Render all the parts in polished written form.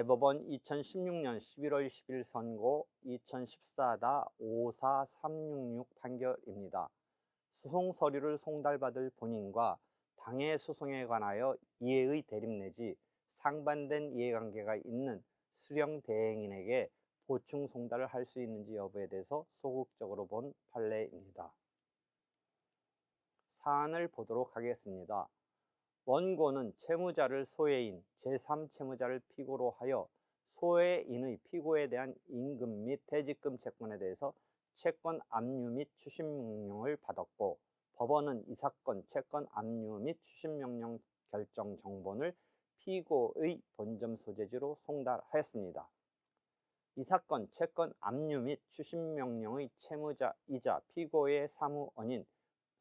대법원 2016년 11월 10일 선고 2014-54366 판결입니다. 소송 서류를 송달받을 본인과 당해 소송에 관하여 이해의 대립 내지 상반된 이해관계가 있는 수령 대행인에게 보충 송달을 할 수 있는지 여부에 대해서 소극적으로 본 판례입니다. 사안을 보도록 하겠습니다. 원고는 채무자를 소해인, 제3채무자를 피고로 하여 소해인의 피고에 대한 임금 및 퇴직금 채권에 대해서 채권 압류 및 추심명령을 받았고, 법원은 이 사건 채권 압류 및 추심명령 결정 정본을 피고의 본점 소재지로 송달하였습니다. 이 사건 채권 압류 및 추심명령의 채무자이자 피고의 사무원인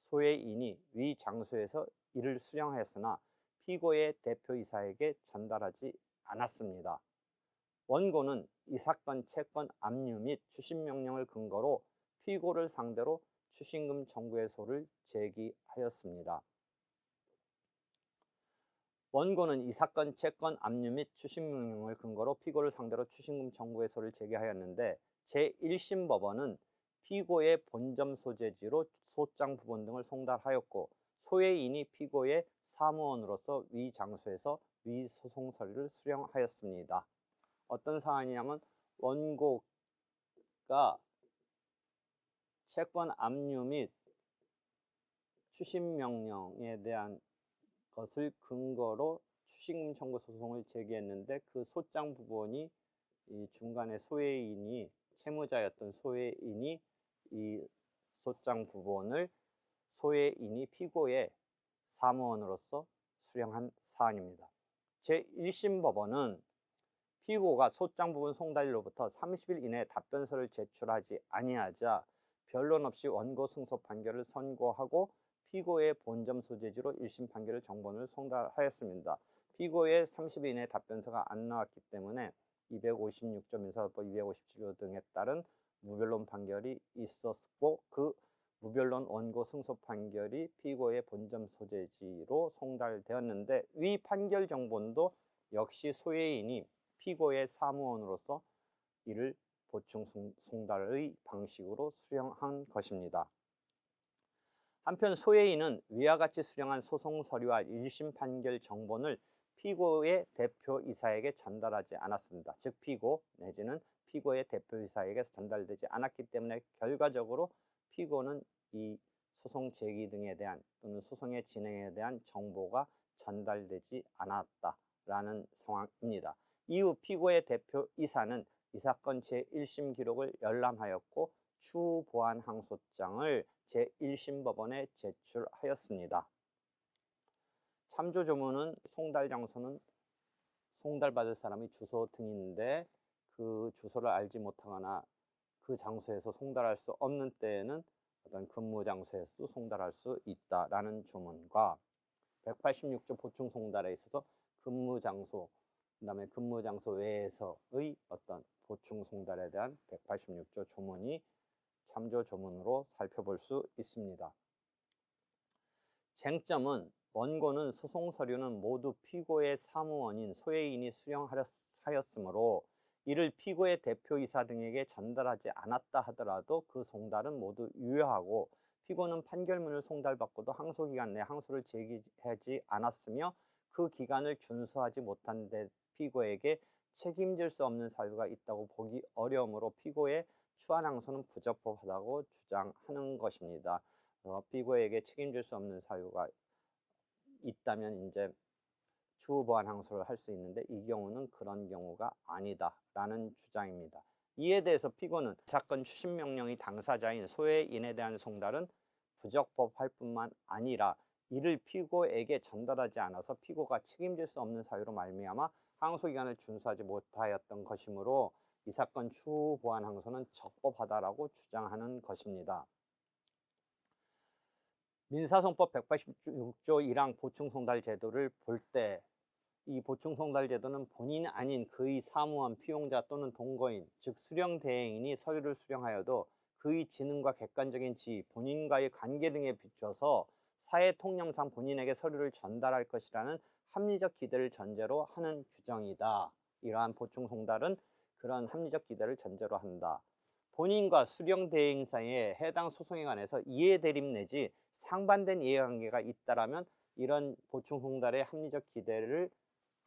소해인이 위 장소에서 이를 수령하였으나 피고의 대표이사에게 전달하지 않았습니다. 원고는 이 사건 채권 압류 및 추심명령을 근거로 피고를 상대로 추심금 청구의소를 제기하였습니다. 원고는 이 사건 채권 압류 및 추심명령을 근거로 피고를 상대로 추심금 청구의소를 제기하였는데 제1심 법원은 피고의 본점 소재지로 소장 부본 등을 송달하였고, 소해인이 피고의 사무원으로서 위 장소에서 위 소송 서류를 수령하였습니다. 어떤 사안이냐면 원고가 채권 압류 및 추심명령에 대한 것을 근거로 추심금 청구 소송을 제기했는데, 그 소장 부본이 이 중간에 소해인이 채무자였던 소해인이 이 소장 부본을 소해인이 피고의 사무원으로서 수령한 사안입니다. 제1심 법원은 피고가 소장 부본 송달일로부터 30일 이내에 답변서를 제출하지 아니하자 변론 없이 원고 승소 판결을 선고하고 피고의 본점 소재지로 1심 판결을 정본을 송달하였습니다. 피고의 30일 이내에 답변서가 안 나왔기 때문에 256조 민사법 257조 등에 따른 무변론 판결이 있었고, 그 무변론 원고 승소 판결이 피고의 본점 소재지로 송달되었는데, 위 판결 정본도 역시 소해인이 피고의 사무원으로서 이를 보충 송달의 방식으로 수령한 것입니다. 한편 소해인은 위와 같이 수령한 소송 서류와 1심 판결 정본을 피고의 대표이사에게 전달하지 않았습니다. 즉 피고 내지는 피고의 대표이사에게 전달되지 않았기 때문에 결과적으로 피고는 이 소송 제기 등에 대한 또는 소송의 진행에 대한 정보가 전달되지 않았다라는 상황입니다. 이후 피고의 대표이사는 이 사건 제1심 기록을 열람하였고 추후 보완 항소장을 제1심 법원에 제출하였습니다. 참조 조문은 송달 장소는 송달받을 사람의 주소 등인데, 그 주소를 알지 못하거나 그 장소에서 송달할 수 없는 때에는 어떤 근무 장소에서도 송달할 수 있다라는 조문과 186조 보충 송달에 있어서 근무 장소, 그다음에 근무 장소 외에서의 어떤 보충 송달에 대한 186조 조문이 참조 조문으로 살펴볼 수 있습니다. 쟁점은 원고는 소송 서류는 모두 피고의 사무원인 소해인이 수령하였으므로 이를 피고의 대표이사 등에게 전달하지 않았다 하더라도 그 송달은 모두 유효하고, 피고는 판결문을 송달받고도 항소기간 내 항소를 제기하지 않았으며 그 기간을 준수하지 못한 데 피고에게 책임질 수 없는 사유가 있다고 보기 어려우므로 피고의 추한 항소는 부적법하다고 주장하는 것입니다. 피고에게 책임질 수 없는 사유가 있다면 이제 추후 보완 항소를 할 수 있는데, 이 경우는 그런 경우가 아니다라는 주장입니다. 이에 대해서 피고는 사건 추심명령의 당사자인 소해인에 대한 송달은 부적법할 뿐만 아니라 이를 피고에게 전달하지 않아서 피고가 책임질 수 없는 사유로 말미암아 항소기간을 준수하지 못하였던 것이므로 이 사건 추후 보완 항소는 적법하다라고 주장하는 것입니다. 민사소송법 186조 1항 보충송달 제도를 볼 때 이 보충송달 제도는 본인이 아닌 그의 사무원, 피용자 또는 동거인, 즉 수령대행인이 서류를 수령하여도 그의 지능과 객관적인 지위, 본인과의 관계 등에 비춰서 사회 통념상 본인에게 서류를 전달할 것이라는 합리적 기대를 전제로 하는 규정이다 이러한 보충 송달은 그런 합리적 기대를 전제로 한다. 본인과 수령 대행 사이에 해당 소송에 관해서 이해 대립 내지 상반된 이해관계가 있다라면 이런 보충 송달의 합리적 기대를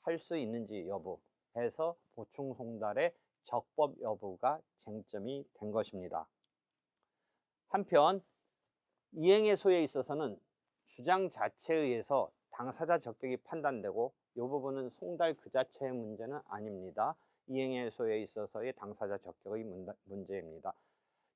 할 수 있는지 여부 해서 보충 송달의 적법 여부가 쟁점이 된 것입니다. 한편 이행의 소에 있어서는 주장 자체에 의해서 당사자 적격이 판단되고 이 부분은 송달 그 자체의 문제는 아닙니다. 이행의 소에 있어서의 당사자 적격의 문제입니다.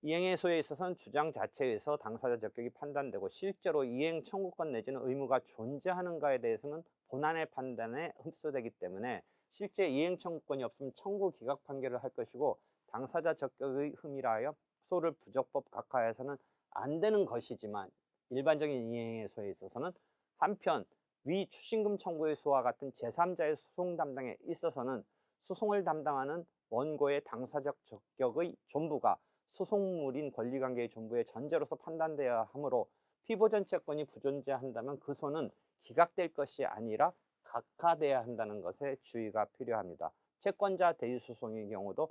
이행의 소에 있어서는 주장 자체에 의해서 당사자 적격이 판단되고 실제로 이행 청구권 내지는 의무가 존재하는가에 대해서는 본안의 판단에 흡수되기 때문에 실제 이행 청구권이 없으면 청구 기각 판결을 할 것이고 당사자 적격의 흠이라 하여 소를 부적법 각하해서는 안 되는 것이지만 일반적인 이행의 소에 있어서는 한편 위 추신금 청구의 소와 같은 제3자의 소송 담당에 있어서는 소송을 담당하는 원고의 당사적 적격의 존부가 소송물인 권리관계의 존부의 전제로서 판단되어야 하므로 피보전 채권이 부존재한다면 그 소는 기각될 것이 아니라 각하돼야 한다는 것에 주의가 필요합니다. 채권자 대리소송의 경우도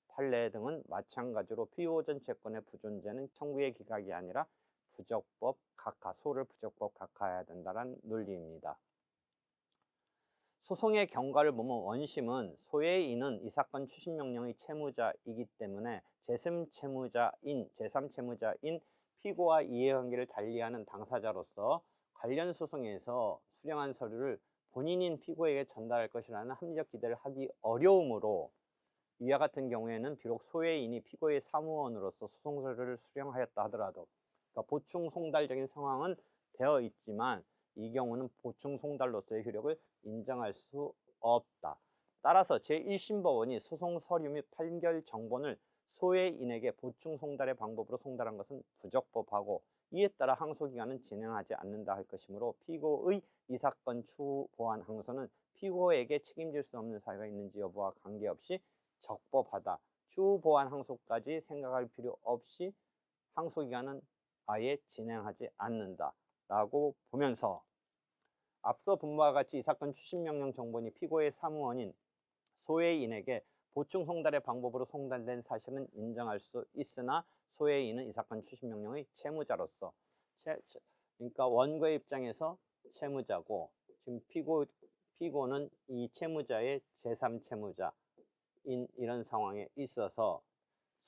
판례 등은 마찬가지로 피보전 채권의 부존재는 청구의 기각이 아니라 부적법 각하, 소를 부적법 각하해야 된다는 논리입니다. 소송의 경과를 보면 원심은 소의 인은 이 사건 추심명령의 채무자이기 때문에 제3채무자인 피고와 이해관계를 달리하는 당사자로서 관련 소송에서 수령한 서류를 본인인 피고에게 전달할 것이라는 합리적 기대를 하기 어려우므로 이와 같은 경우에는 비록 소의 인이 피고의 사무원으로서 소송 서류를 수령하였다 하더라도 그러니까 보충 송달적인 상황은 되어 있지만 이 경우는 보충 송달로서의 효력을 인정할 수 없다. 따라서 제1심 법원이 소송 서류 및 판결 정본을 소의 인에게 보충 송달의 방법으로 송달한 것은 부적법하고 이에 따라 항소기간은 진행하지 않는다 할 것이므로 피고의 이 사건 추후 보완 항소는 피고에게 책임질 수 없는 사유가 있는지 여부와 관계없이 적법하다. 추후 보완 항소까지 생각할 필요 없이 항소기간은 아예 진행하지 않는다 라고 보면서 앞서 본 바와 같이 이 사건 추심명령 정본이 피고의 사무원인 소의 인에게 보충 송달의 방법으로 송달된 사실은 인정할 수 있으나 소의 인은 이 사건 추심명령의 채무자로서 그러니까 원고의 입장에서 채무자고 지금 피고는 이 채무자의 제3채무자인 이런 상황에 있어서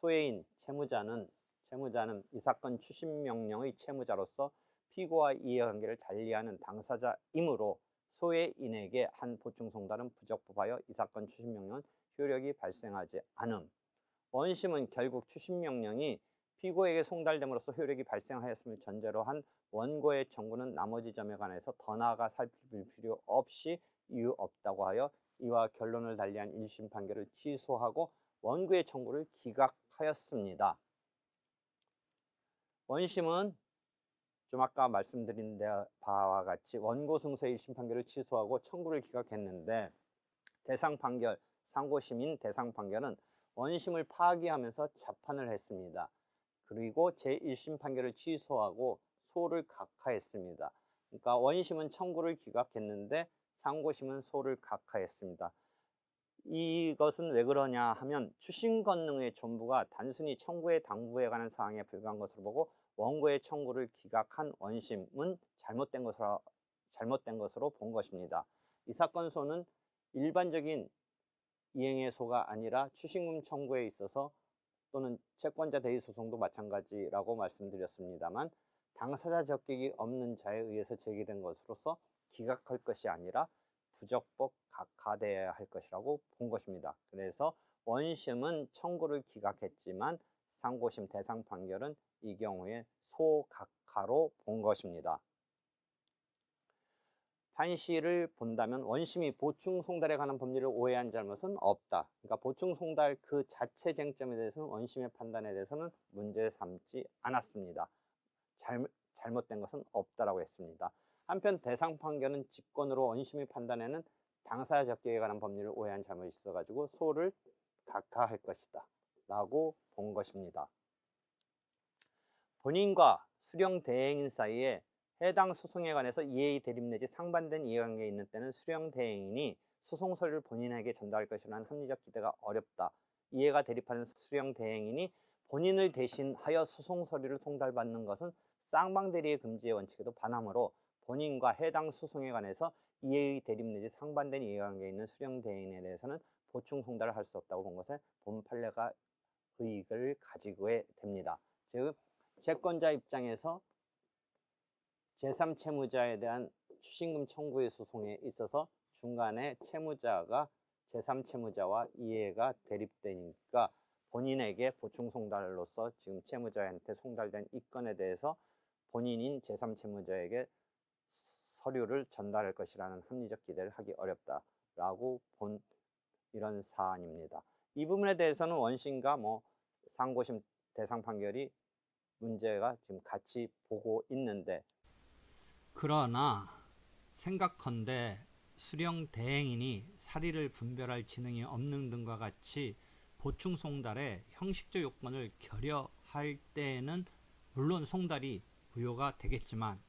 소의 인 채무자는 이 사건 추심명령의 채무자로서 피고와 이해관계를 달리하는 당사자이므로 소의 인에게 한 보충 송달은 부적법하여 이 사건 추심명령은 효력이 발생하지 않음. 원심은 결국 추심명령이 피고에게 송달됨으로써 효력이 발생하였음을 전제로 한 원고의 청구는 나머지 점에 관해서 더 나아가 살필 필요 없이 이유 없다고 하여 이와 결론을 달리한 1심 판결을 취소하고 원고의 청구를 기각하였습니다. 원심은 좀 아까 말씀드린 바와 같이 원고 승소 1심 판결을 취소하고 청구를 기각했는데 대상 판결, 상고심인 대상 판결은 원심을 파기하면서 재판을 했습니다. 그리고 제1심 판결을 취소하고 소를 각하했습니다. 그러니까 원심은 청구를 기각했는데 상고심은 소를 각하했습니다. 이것은 왜 그러냐 하면 추심 권능의 존부가 단순히 청구의 당부에 관한 사항에 불과한 것으로 보고 원고의 청구를 기각한 원심은 잘못된 것으로 본 것입니다. 이 사건 소는 일반적인 이행의 소가 아니라 추심금 청구에 있어서 또는 채권자 대리 소송도 마찬가지라고 말씀드렸습니다만 당사자 적격이 없는 자에 의해서 제기된 것으로서 기각할 것이 아니라 부적법 각하되어야 할 것이라고 본 것입니다. 그래서 원심은 청구를 기각했지만 상고심 대상 판결은 이 경우에 소각하로 본 것입니다. 판시를 본다면 원심이 보충 송달에 관한 법리를 오해한 잘못은 없다. 그러니까 보충 송달 그 자체 쟁점에 대해서는 원심의 판단에 대해서는 문제 삼지 않았습니다. 잘못된 것은 없다라고 했습니다. 한편 대상 판결은 직권으로 원심의 판단에는 당사자 적격에 관한 법리를 오해한 잘못이 있어가지고 소를 각하할 것이다 라고 본 것입니다. 본인과 수령 대행인 사이에 해당 소송에 관해서 이해의 대립 내지 상반된 이해관계가 있는 때는 수령 대행인이 소송 서류를 본인에게 전달할 것이라는 합리적 기대가 어렵다. 이해가 대립하는 수령 대행인이 본인을 대신하여 소송 서류를 송달받는 것은 쌍방대리의 금지의 원칙에도 반하므로 본인과 해당 소송에 관해서 이해의 대립 내지 상반된 이해관계에 있는 수령 대행인에 대해서는 보충 송달을 할 수 없다고 본 것에 본 판례가 의의를 가지게 됩니다. 즉 채권자 입장에서 제3채무자에 대한 추징금 청구의 소송에 있어서 중간에 채무자가 제3채무자와 이해가 대립되니까 본인에게 보충 송달로서 지금 채무자한테 송달된 이 건에 대해서 본인인 제3채무자에게 서류를 전달할 것이라는 합리적 기대를 하기 어렵다라고 본 이런 사안입니다. 이 부분에 대해서는 원심과 상고심 대상 판결이 문제가 지금 같이 보고 있는데, 그러나 생각컨대 수령 대행인이 사리를 분별할 지능이 없는 등과 같이 보충 송달의 형식적 요건을 결여할 때에는 물론 송달이 부여가 되겠지만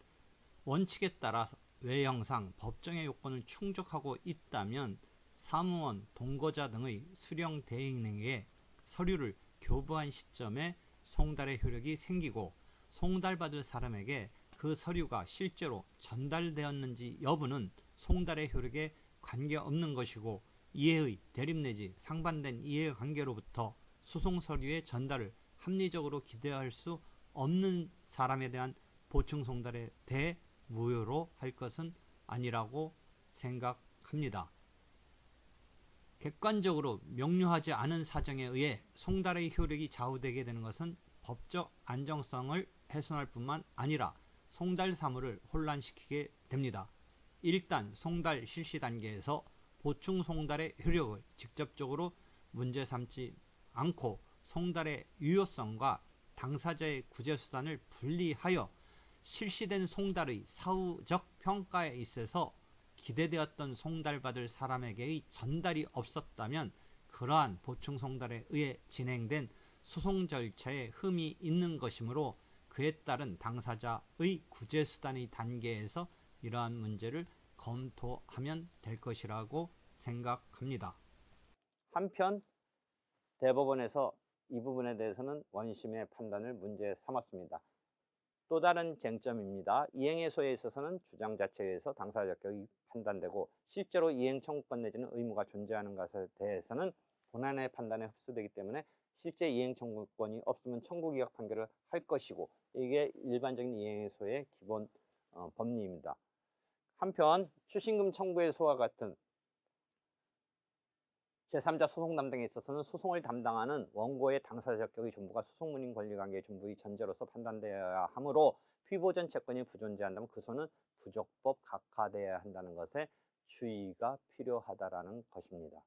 원칙에 따라 외형상 법정의 요건을 충족하고 있다면 사무원, 동거자 등의 수령 대행인에게 서류를 교부한 시점에 송달의 효력이 생기고 송달받을 사람에게 그 서류가 실제로 전달되었는지 여부는 송달의 효력에 관계없는 것이고 이해의 대립 내지 상반된 이해관계로부터 소송 서류의 전달을 합리적으로 기대할 수 없는 사람에 대한 보충 송달에 대해 무효로 할 것은 아니라고 생각합니다. 객관적으로 명료하지 않은 사정에 의해 송달의 효력이 좌우되게 되는 것은 법적 안정성을 훼손할 뿐만 아니라 송달 사무를 혼란시키게 됩니다. 일단 송달 실시 단계에서 보충 송달의 효력을 직접적으로 문제 삼지 않고 송달의 유효성과 당사자의 구제수단을 분리하여 실시된 송달의 사후적 평가에 있어서 기대되었던 송달받을 사람에게의 전달이 없었다면 그러한 보충 송달에 의해 진행된 소송 절차에 흠이 있는 것이므로 그에 따른 당사자의 구제수단의 단계에서 이러한 문제를 검토하면 될 것이라고 생각합니다. 한편 대법원에서 이 부분에 대해서는 원심의 판단을 문제 삼았습니다. 또 다른 쟁점입니다. 이행해소에 있어서는 주장 자체에 의해서 당사자 적격이 판단되고 실제로 이행 청구권 내지는 의무가 존재하는 것에 대해서는 본안의 판단에 흡수되기 때문에 실제 이행 청구권이 없으면 청구기각 판결을 할 것이고 이게 일반적인 이행해소의 기본 법리입니다. 한편 추징금 청구해소와 같은 제3자 소송 담당에 있어서는 소송을 담당하는 원고의 당사자 적격의 전부가 소송문인 권리관계의 전부의 전제로서 판단되어야 하므로 피보전 채권이 부존재한다면 그 소는 부족법 각하되어야 한다는 것에 주의가 필요하다라는 것입니다.